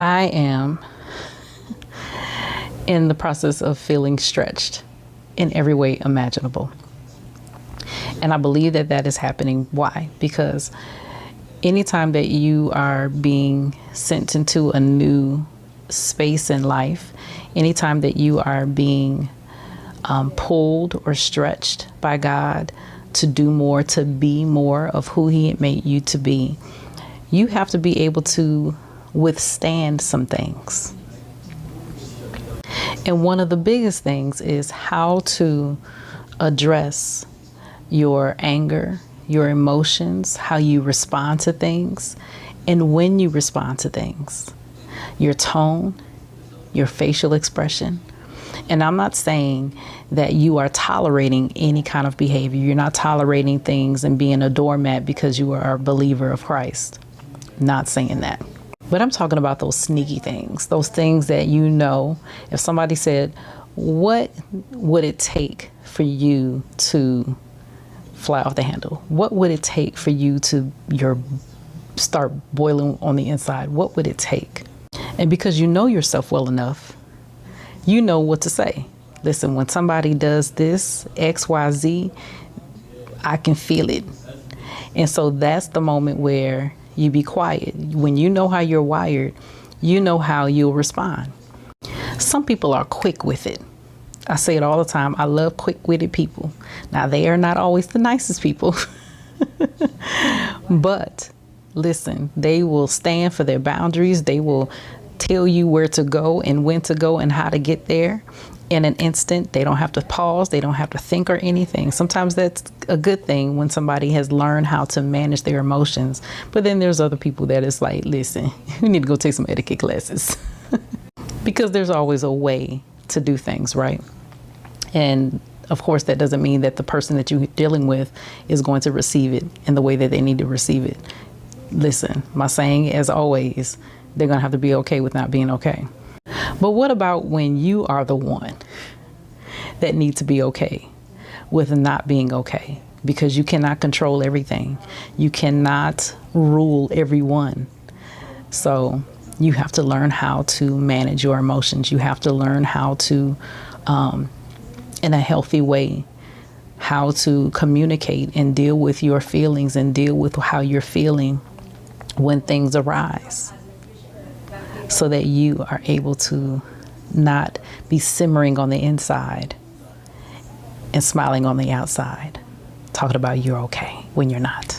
I am in the process of feeling stretched in every way imaginable. And I believe that that is happening. Why? Because anytime that you are being sent into a new space in life, anytime that you are being pulled or stretched by God to do more, to be more of who He made you to be, you have to be able to withstand some things. And one of the biggest things is how to address your anger, your emotions, how you respond to things, and when you respond to things, your tone, your facial expression. And I'm not saying that you are tolerating any kind of behavior. You're not tolerating things and being a doormat because you are a believer of Christ. Not saying that. But I'm talking about those sneaky things, those things that you know, if somebody said, what would it take for you to fly off the handle? What would it take for you to start boiling on the inside? What would it take? And because you know yourself well enough, you know what to say. Listen, when somebody does this, X, Y, Z, I can feel it. And so that's the moment where you be quiet. When you know how you're wired, you know how you'll respond. Some people are quick with it. I say it all the time. I love quick-witted people. Now, they are not always the nicest people. But listen, they will stand for their boundaries. They will tell you where to go and when to go and how to get there in an instant. They don't have to pause. They don't have to think or anything. Sometimes that's a good thing when somebody has learned how to manage their emotions. But then there's other people that it's like, listen, you need to go take some etiquette classes. Because there's always a way to do things, right? And of course, that doesn't mean that the person that you're dealing with is going to receive it in the way that they need to receive it. Listen, my saying, as always, they're going to have to be okay with not being okay. But what about when you are the one that needs to be okay with not being okay? Because you cannot control everything. You cannot rule everyone. So you have to learn how to manage your emotions. You have to learn how to, in a healthy way, how to communicate and deal with your feelings and deal with how you're feeling when things arise, so that you are able to not be simmering on the inside and smiling on the outside, talking about you're okay when you're not.